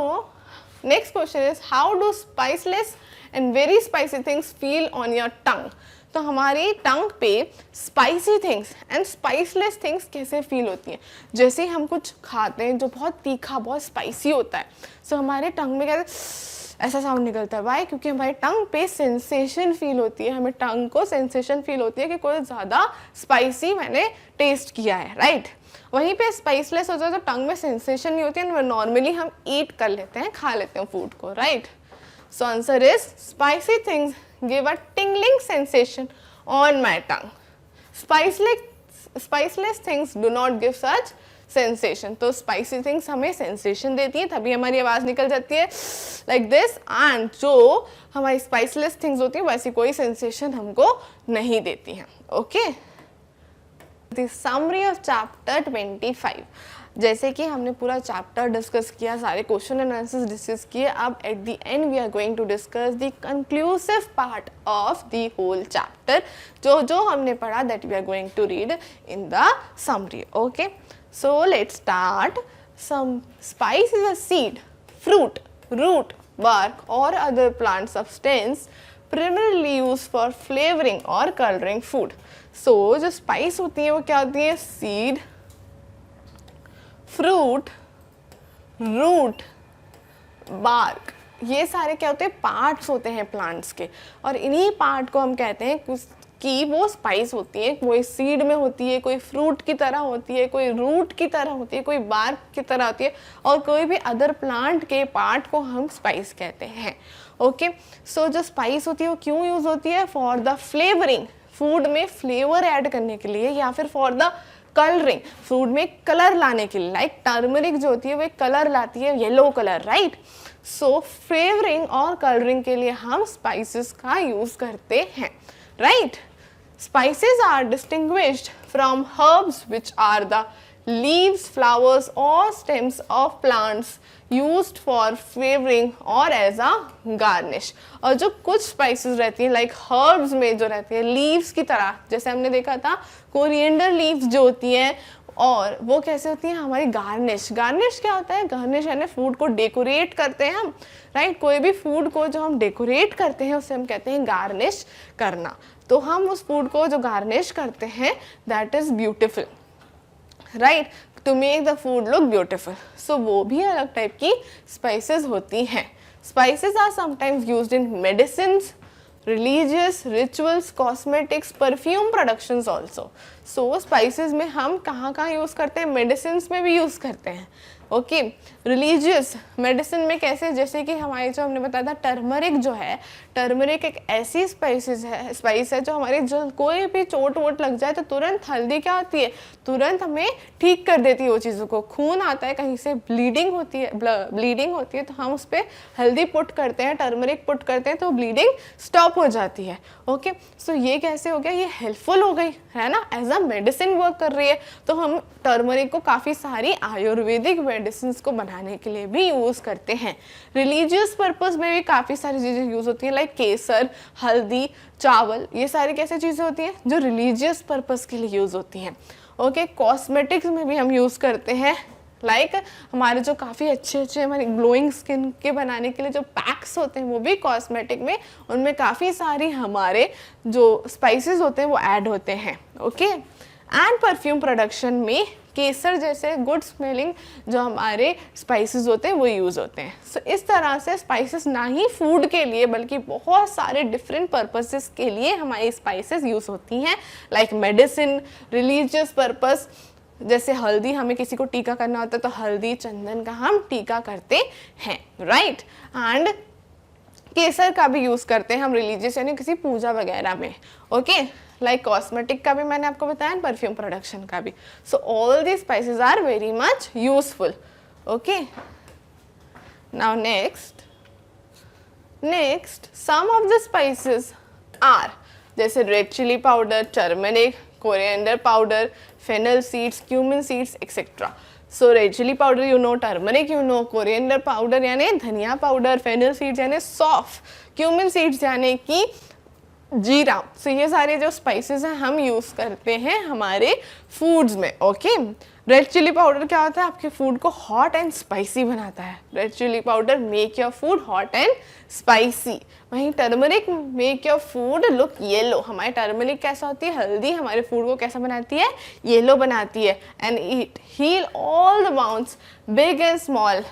next question is, how do spiceless and very spicy things feel on your tongue? तो हमारी टंग पे स्पाइसी थिंग्स एंड स्पाइसलेस थिंग्स कैसे feel होती हैं? जैसे हम कुछ खाते हैं जो बहुत तीखा, बहुत स्पाइसी होता है, सो हमारे टंग में कैसे ऐसा साउंड निकलता है। वाई? क्योंकि हमारे टंग पे सेंसेशन फील होती है, हमें टंग को सेंसेशन फील होती है कि कोई ज़्यादा स्पाइसी मैंने टेस्ट किया है, राइट? वहीं पे स्पाइसलेस होता है तो टंग में सेंसेशन नहीं होती है, नॉर्मली हम ईट कर लेते हैं, खा लेते हैं फूड को, right? So answer is spicy things give a tingling sensation on my tongue. Spiceless things do not give such sensation. तो spicy things हमें sensation देती हैं, तभी हमारी आवाज़ निकल जाती है like this, and जो हमारी spiceless things होती हैं वैसी कोई sensation हमको नहीं देती हैं। Okay? The summary of chapter 25. जैसे कि हमने पूरा चैप्टर डिस्कस किया, सारे क्वेश्चन एंड आंसर्स डिस्कस किए, अब at the end we are going to discuss the conclusive part of the whole chapter, जो हमने पढ़ा that we are going to read in the summary. Okay, so let's start. Some spice is a seed, fruit, root, bark or other plant substance primarily used for flavoring or coloring food. So जो spice होती है वो क्या होती है? Seed, fruit, root, bark, ये सारे क्या होते हैं? पार्ट्स होते हैं प्लांट्स के, और इन्हीं पार्ट को हम कहते हैं कि वो स्पाइस होती है। कोई सीड में होती है, कोई फ्रूट की तरह होती है, कोई रूट की तरह होती है, कोई बार्क की तरह होती है, और कोई भी अदर प्लांट के पार्ट को हम स्पाइस कहते हैं। ओके, सो जो स्पाइस होती है वो क्यों यूज़ होती है? फॉर द फ्लेवरिंग, फूड में फ्लेवर ऐड करने के लिए, या फिर फॉर द कलरिंग, फूड में कलर लाने के लिए। लाइक टर्मरिक जो होती है वो एक कलर लाती है, yellow colour, right? So flavouring और कलरिंग के लिए हम स्पाइसेस का यूज करते हैं, राइट? Spices are distinguished from herbs which are the leaves, flowers or stems of plants used for flavoring or as a garnish. और जो कुछ स्पाइसेस रहती हैं लाइक हर्ब्स में जो रहती है लीव्स की तरह, जैसे हमने देखा था कोरिएंडर लीव्स जो होती हैं, और वो कैसे होती हैं? हमारी गार्निश। गार्निश क्या होता है? गार्निश यानी फूड को डेकोरेट करते हैं हम, राइट? कोई भी फूड को जो हम डेकोरेट करते हैं उसे हम कहते हैं गार्निश करना। तो हम उस फूड को जो गार्निश करते हैं that is beautiful, right? To make the food look beautiful. So वो भी अलग टाइप की स्पाइसेस होती हैं। Spices are sometimes used in medicines, religious rituals, cosmetics, perfume productions also. So spices में हम कहाँ कहाँ यूज़ करते हैं, medicines में भी यूज़ करते हैं. ओके, रिलीजियस मेडिसिन में कैसे, जैसे कि हमारे जो हमने बताया था टर्मरिक जो है, टर्मरिक एक ऐसी स्पाइस है जो हमारे जो कोई भी चोट वोट लग जाए तो तुरंत हल्दी क्या होती है, तुरंत हमें ठीक कर देती है वो चीज़ों को. खून आता है कहीं से, ब्लीडिंग होती है तो हम उस पर हल्दी पुट करते हैं, टर्मरिक पुट करते हैं तो ब्लीडिंग स्टॉप हो जाती है. ओके, सो ये कैसे हो गया, ये हेल्पफुल हो गई है ना, एज अ मेडिसिन वर्क कर रही है. तो हम टर्मरिक को काफ़ी सारी आयुर्वेदिक मेडिसिन को बनाने के लिए भी यूज़ करते हैं. रिलीजियस पर्पस में भी काफ़ी सारी चीज़ें यूज़ होती हैं, लाइक केसर, हल्दी, चावल, ये सारी कैसे चीज़ें होती हैं जो रिलीजियस पर्पस के लिए यूज़ होती हैं. ओके, कॉस्मेटिक्स में भी हम यूज़ करते हैं, लाइक हमारे जो काफ़ी अच्छे हमारी ग्लोइंग स्किन के बनाने के लिए जो पैक्स होते हैं वो भी कॉस्मेटिक में, उनमें काफ़ी सारी हमारे जो स्पाइसेस होते हैं वो ऐड होते हैं. ओके, एंड परफ्यूम प्रोडक्शन में केसर जैसे गुड स्मेलिंग जो हमारे स्पाइसेस होते हैं वो यूज़ होते हैं. सो इस तरह से स्पाइसेस ना ही फूड के लिए बल्कि बहुत सारे डिफरेंट पर्पसेस के लिए हमारी स्पाइसेस यूज़ होती हैं, लाइक मेडिसिन, रिलीजियस पर्पस, जैसे हल्दी, हमें किसी को टीका करना होता है तो हल्दी चंदन का हम टीका करते हैं, राइट. एंड केसर का भी यूज़ करते हैं हम रिलीजियस यानी किसी पूजा वगैरह में. ओके, लाइक कॉस्मेटिक का भी मैंने आपको बताया, परफ्यूम प्रोडक्शन का भी. So all the spices are very much useful. Okay, now next some of the spices are जैसे red chilli powder, turmeric, coriander powder, fennel seeds, cumin seeds etcetera. So red chilli powder you know, turmeric you know, coriander powder यानी धनिया powder, fennel seeds यानी सौंफ, cumin seeds यानी कि जीरा. सो ये सारे जो स्पाइसेस हैं हम यूज़ करते हैं हमारे फूड्स में. ओके, रेड चिली पाउडर क्या होता है, आपके फूड को हॉट एंड स्पाइसी बनाता है. Red chilli powder make your food hot and spicy. वहीं turmeric make your food look yellow. हमारी टर्मरिक कैसा होती है, हल्दी हमारे फूड को कैसा बनाती है, येलो बनाती है. And it heal all the wounds big and small,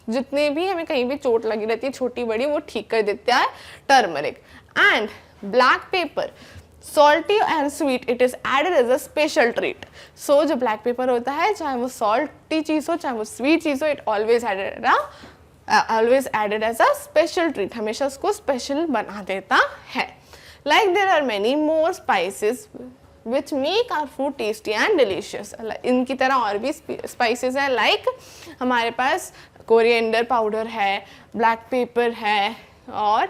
जितने भी हमें कहीं भी चोट लगी रहती है छोटी बड़ी वो ठीक कर देता है turmeric. And black pepper, salty and sweet, it is added as a special treat. So जो black pepper होता है, चाहे वो salty चीज़ हो चाहे वो sweet चीज़ हो, it always added as a special treat. हमेशा उसको special बना देता है. Like there are many more spices which make our food tasty and delicious. इनकी तरह और भी spices हैं, like हमारे पास कोरिएंडर पाउडर है, ब्लैक पेपर है और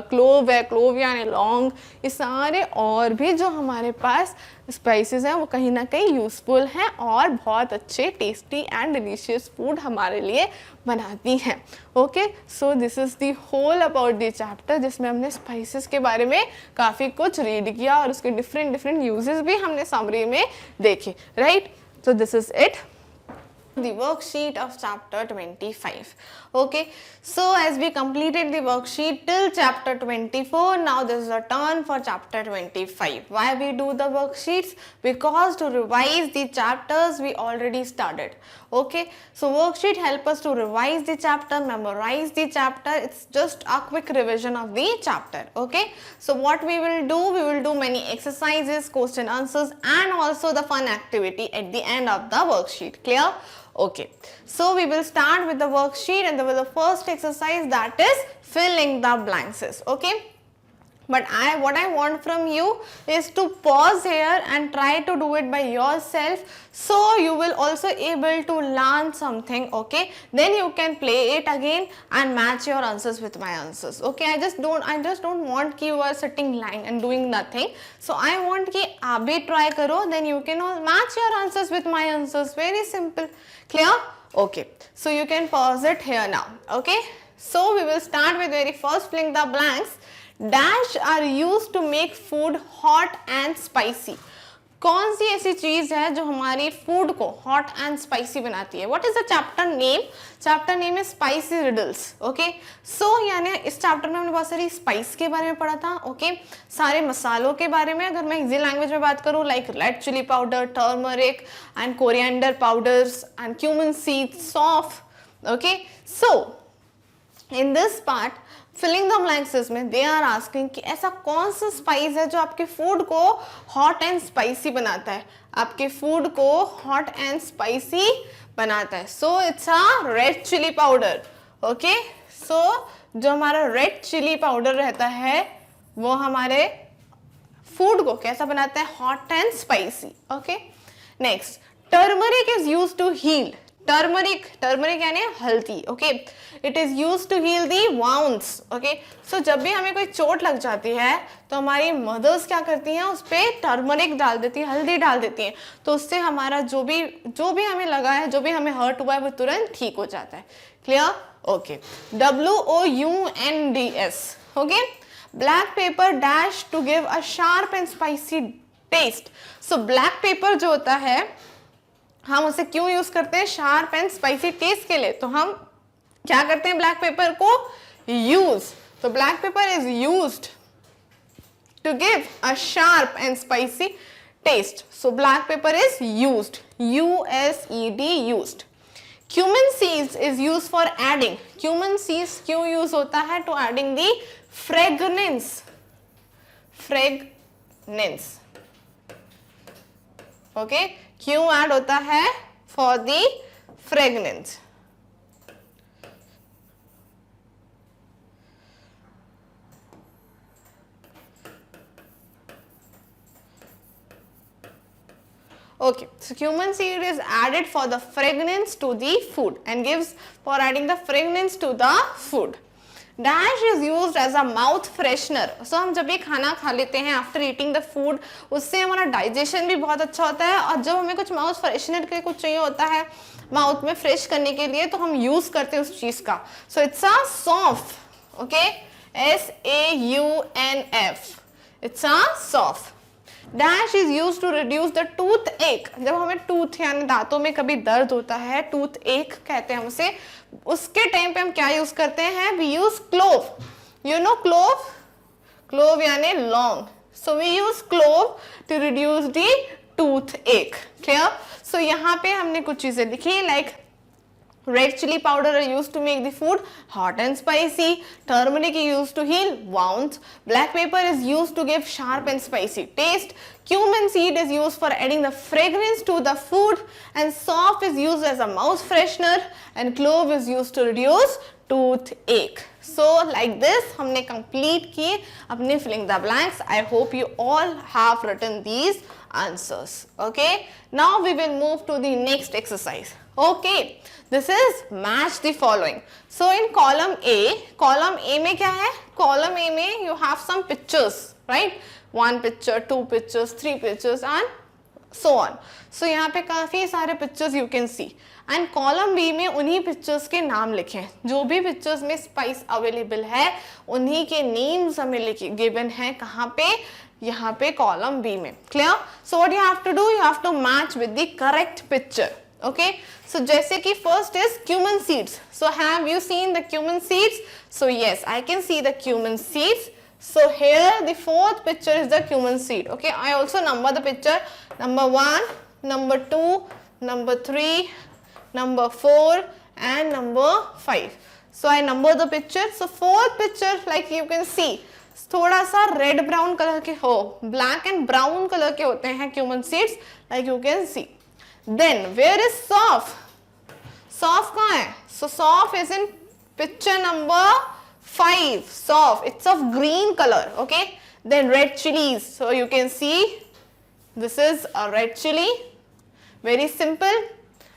क्लोव है, क्लोव यानी लौंग. ये सारे और भी जो हमारे पास स्पाइसेस हैं वो कहीं ना कहीं यूज़फुल हैं और बहुत अच्छे टेस्टी एंड डिलीशियस फूड हमारे लिए बनाती हैं. Okay, so this is the whole about the chapter, जिसमें हमने स्पाइसेस के बारे में काफ़ी कुछ रीड किया और उसके डिफरेंट यूजेस भी हमने समरी में देखे, right. So this is it, the worksheet of chapter 25. Okay, so as we completed the worksheet till chapter 24, now this is a turn for chapter 25. Why we do the worksheets? Because to revise the chapters we already started. Okay, so worksheet help us to revise the chapter, memorize the chapter. It's just a quick revision of the chapter. Okay, so what we will do many exercises, question answers and also the fun activity at the end of the worksheet. Clear? Okay, so we will start with the worksheet and the first exercise, that is filling the blanks. Okay, but what I want from you is to pause here and try to do it by yourself, so you will also able to learn something. Okay, then you can play it again and match your answers with my answers. Okay, I just don't want कि you are sitting lying and doing nothing. So I want कि आप भी try करो, then you can match your answers with my answers. Very simple. Clear? Okay, so you can pause it here now. Okay, so we will start with very first filling the blanks. Dash are used to make food hot and spicy. कौन सी ऐसी चीज़ है जो हमारी food को hot and spicy बनाती है? What is the chapter name? Chapter name है spicy riddles. Okay, सो यानी इस चैप्टर में हमने बहुत सारी स्पाइस के बारे में पढ़ा था. ओके, सारे मसालों के बारे में. अगर मैं इजी लैंग्वेज में बात करूँ, like red chilli powder, turmeric and coriander powders and cumin seeds, saunf. Okay, so in this part filling the blanks में दे आर आस्किंग कि ऐसा कौन सा स्पाइस है जो आपके फूड को हॉट एंड स्पाइसी बनाता है, आपके फूड को हॉट एंड स्पाइसी बनाता है. So it's a red chilli powder. Okay, so जो हमारा रेड चिली पाउडर रहता है वो हमारे फूड को कैसा बनाता है, hot and spicy. Okay, next, turmeric is used to heal. Turmeric, turmeric यानी हल्दी. Okay, it is used to heal the wounds. Okay, so जब भी हमें कोई चोट लग जाती है तो हमारी मदर्स क्या करती हैं, उस पर टर्मरिक डाल देती हैं, हल्दी डाल देती हैं, तो उससे हमारा जो भी हमें लगा है, जो भी हमें हर्ट हुआ है वो तुरंत ठीक हो जाता है. Clear? Okay, WOUNDS. Okay, black pepper dash to give a sharp and spicy taste. So black pepper जो होता है हम उसे क्यों यूज करते हैं, शार्प एंड स्पाइसी टेस्ट के लिए. तो हम क्या करते हैं ब्लैक पेपर को यूज, तो black pepper is used to give a sharp and spicy taste. So black pepper is used, USED, used. Cumin seeds is used for adding. Cumin seeds क्यों यूज होता है, to adding the fragrance. Fragrance. Okay, क्यों add होता है, for the fragrance. Okay, so cumin seed is added for the fragrance to the food and gives for adding the fragrance to the food. Dash is used as a mouth freshener. So हम जब ये खाना खा लेते हैं after eating the food, उससे हमारा digestion भी बहुत अच्छा होता है, और जब हमें कुछ mouth freshener के कुछ चाहिए होता है माउथ में फ्रेश करने के लिए, तो हम यूज करते हैं उस चीज का. सो इट्स अ सौंफ. Okay, SAUNF. It's a saunf. Dash is use to reduce the toothache. जब हमें टूथ यानी दांतों में कभी दर्द होता है, टूथ एक कहते हैं हम उसे, उसके टाइम पे हम क्या यूज करते हैं, we use clove. You know clove, clove यानी लौंग. So we use clove to reduce the toothache. Clear? सो यहाँ पे हमने कुछ चीजें लिखी, like red chili powder are used to make the food hot and spicy. Turmeric is used to heal wounds. Black pepper is used to give sharp and spicy taste. Cumin seed is used for adding the fragrance to the food. And soft is used as a mouth freshener. And clove is used to reduce toothache. So like this हमने complete किए अपने filling the blanks. I hope you all have written these answers. Okay. Now we will move to the next exercise. Okay. This is match the following. So in column A में क्या है? Column A में you have some pictures, right? 1 picture, 2 pictures, 3 pictures and so on. So यहाँ पे काफी सारे pictures you can see. And column B में उन्हीं pictures के नाम लिखे. जो भी pictures में spice available है, उन्हीं के names हमें given है. कहाँ पे? यहाँ पे column B में. Clear? So what you have to do? You have to match with the correct picture. Okay, so जैसे कि first is cumin seeds. So have you seen the cumin seeds? So yes, I can see the cumin seeds. So here the fourth picture is the cumin seed. Okay, I also number the picture. Number 1, number 2, number 3, number 4 and number 5. So I number the picture. So fourth picture, like you can see, थोड़ा सा red brown colour के हो, black and brown colour के होते हैं cumin seeds, like you can see. Then where is soft? Soft कहाँ है? So soft is in picture number 5. Soft, it's of green color. Okay. Then red chilies. So you can see this is a red chili. Very simple.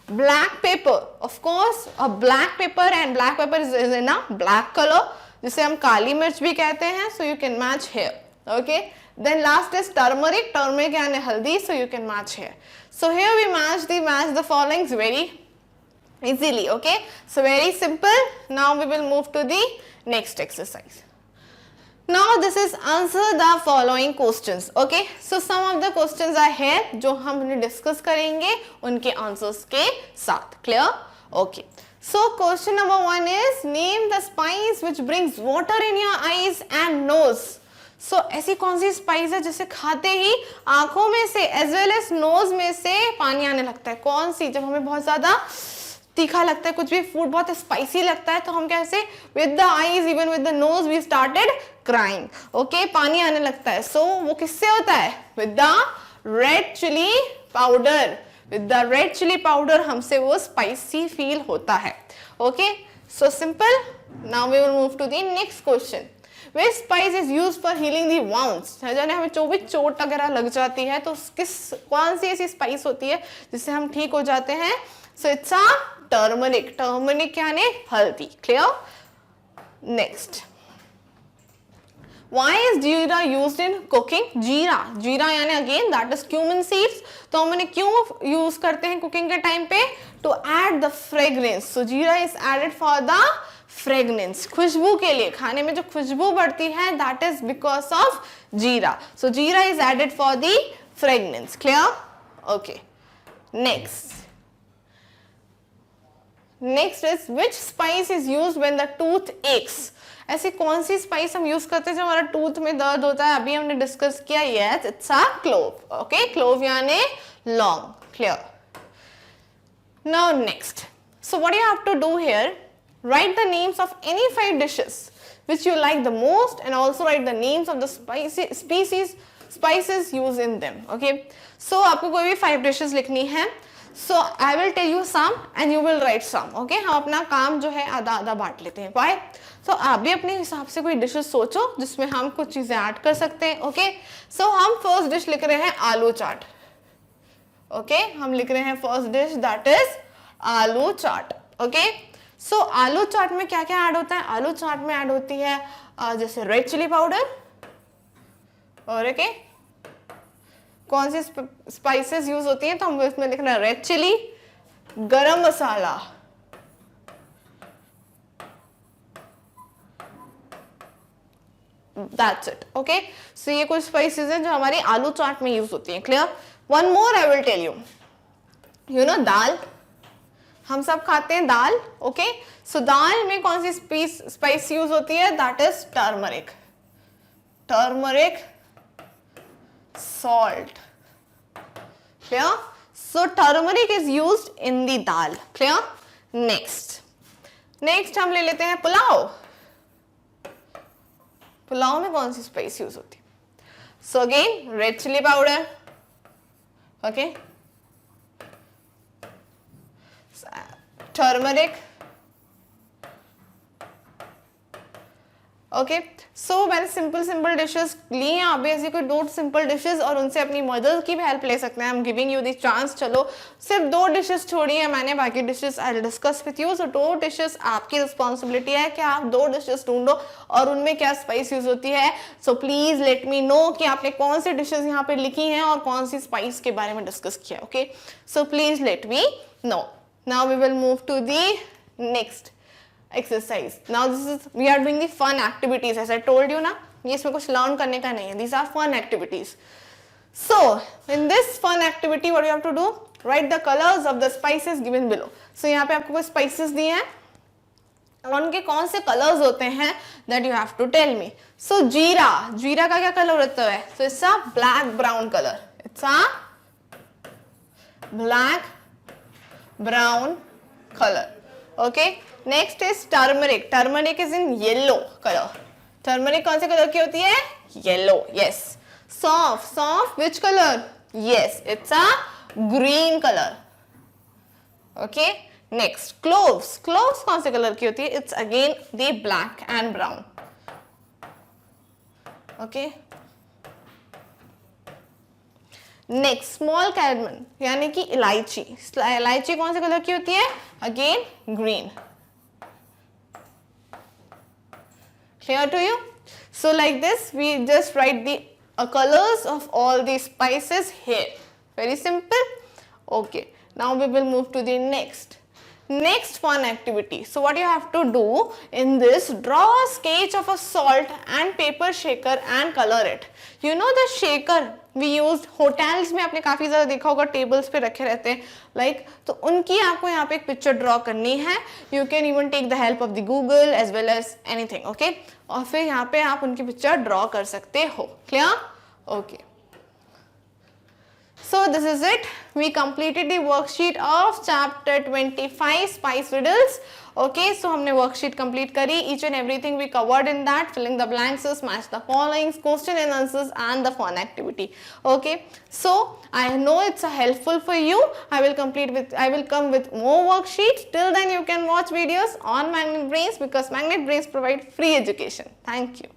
Black pepper. Of course, a black pepper, and black pepper is in a black color, जिसे हम काली मिर्च भी कहते हैं. So you can match here. Okay. Then last is turmeric. Turmeric यानी हल्दी. So you can match here. So here we match the followings very easily. Okay. So very simple. Now we will move to the next exercise. Now this is answer the following questions. Okay. So some of the questions are here जो हम discuss करेंगे उनके answers के साथ. Clear? Okay. So question number 1 is name the spice which brings water in your eyes and nose. So ऐसी कौन सी spice है जिसे खाते ही आंखों में से एज वेल एज नोज में से पानी आने लगता है? कौन सी? जब हमें बहुत ज्यादा तीखा लगता है, कुछ भी फूड बहुत स्पाइसी लगता है, तो हम कैसे with the eyes even with the nose we started crying, okay, पानी आने लगता है। सो वो किससे होता है? With the red chilli powder, with the red chilli powder हमसे वो स्पाइसी फील होता है, okay. So simple. Now we will move to the next question. Which spice is used for healing the wounds? जाने हमें जो भी चोट वगैरह लग जाती है तो कौन सी ऐसी स्पाइस होती है जिससे हम ठीक हो जाते हैं? So it's a turmeric. Turmeric यानी हल्दी, clear? Next. Why is jeera used in cooking? जीरा यानी again that is cumin seeds. तो हम उन्हें क्यों यूज करते हैं कुकिंग के टाइम पे? To add the fragrance. So जीरा is added for the fragrance, खुशबू के लिए, खाने में जो खुशबू बढ़ती है, that is because of jeera. So jeera is added for the fragrance, clear? Okay. Next is which spice is used when the tooth aches? ऐसी कौन सी स्पाइस हम यूज करते हैं जब हमारा टूथ में दर्द होता है? अभी हमने डिस्कस किया, yes it's a clove, okay, clove यानी लौंग, clear? Now next, so what you have to do here, write the names of any 5 dishes which you like the most and also write the names of the spices used in them, okay? So आपको कोई भी 5 dishes लिखनी है, so I will tell you some and you will write some, okay? हम अपना काम जो है आधा आधा बांट लेते हैं, why? So आप भी अपने हिसाब से कोई dishes सोचो जिसमें हम कुछ चीजें ऐड कर सकते हैं, okay? So हम first dish लिख रहे हैं आलू चाट, okay? हम लिख रहे हैं first dish that is आलू चाट, okay? सो आलू चाट में क्या क्या ऐड होता है? आलू चाट में ऐड होती है जैसे रेड चिली पाउडर, और ओके, कौन सी स्पाइसेस यूज होती हैं? तो हम इसमें लिख रहे हैं रेड चिली, गरम मसाला, दैट्स इट, ओके। सो ये कुछ स्पाइसेस हैं जो हमारी आलू चाट में यूज होती हैं, clear? One more I will tell you, you know दाल, हम सब खाते हैं दाल, ओके। सो दाल में कौन सी स्पाइस यूज होती है? That is turmeric, turmeric, salt, clear? So turmeric is used in the dal, clear? Next हम ले लेते हैं पुलाव। पुलाव में कौन सी स्पाइस यूज होती है? So again red chilli powder, okay, turmeric, okay. So मैंने सिंपल डिशेस ली हैं, आप भी ऐसी कोई 2 सिंपल डिशेस और उनसे अपनी मदर की भी हेल्प ले सकते हैं। I am giving you the chance. चलो सिर्फ 2 डिशेस छोड़ी है मैंने, बाकी dishes I will discuss with you. So 2 dishes आपकी रिस्पॉन्सिबिलिटी है कि आप 2 डिशेस ढूंढो और उनमें क्या स्पाइस यूज होती है। So please let me know कि आपने कौन सी डिशेस यहाँ पे लिखी हैं और कौन सी स्पाइस के बारे में डिस्कस किया, okay. So please let me know. Now we will move to the next exercise. Now we are doing the fun activities, as I told you ना, ये इसमें कुछ learn करने का नहीं है. These are fun activities. So in this fun activity, what you have to do? Write the colors of the spices given below. So यहाँ पे आपको कोई spices दिए हैं और उनके कौन से colors होते हैं that you have to tell me. So जीरा का क्या color होता है? So it's a black brown color. It's a black brown color, okay. Next is turmeric. Turmeric is in yellow color. Turmeric कौन से color की होती है? Yellow, yes. Soft which color? Yes, it's a green color, okay. Next cloves कौन से color की होती है? It's again the black and brown, okay. Next small cardamom यानी कि इलायची कौन से कलर की होती है? Again green, clear to you? So like this we just write the colors of all the spices here, very simple, okay. Now we will move to the next fun activity. So what you have to do in this, draw a sketch of a salt and paper shaker and color it. You know the shaker we used hotels में आपने काफी ज्यादा देखा होगा, tables पे रखे रहते हैं like, तो उनकी आपको यहाँ पे एक पिक्चर ड्रॉ करनी है. You can even take the help of the Google as well as anything, okay. और फिर यहाँ पे आप उनकी पिक्चर ड्रॉ कर सकते हो, clear? Okay. So this is it. We completed the worksheet of chapter 25 spice riddles. Okay, so हमने worksheet complete करी. Each and everything we covered in that. Filling the blanks, match the followings, question and answers, and the fun activity. Okay, so I know it's helpful for you. I will come with more worksheets. Till then, you can watch videos on Magnet Brains because Magnet Brains provide free education. Thank you.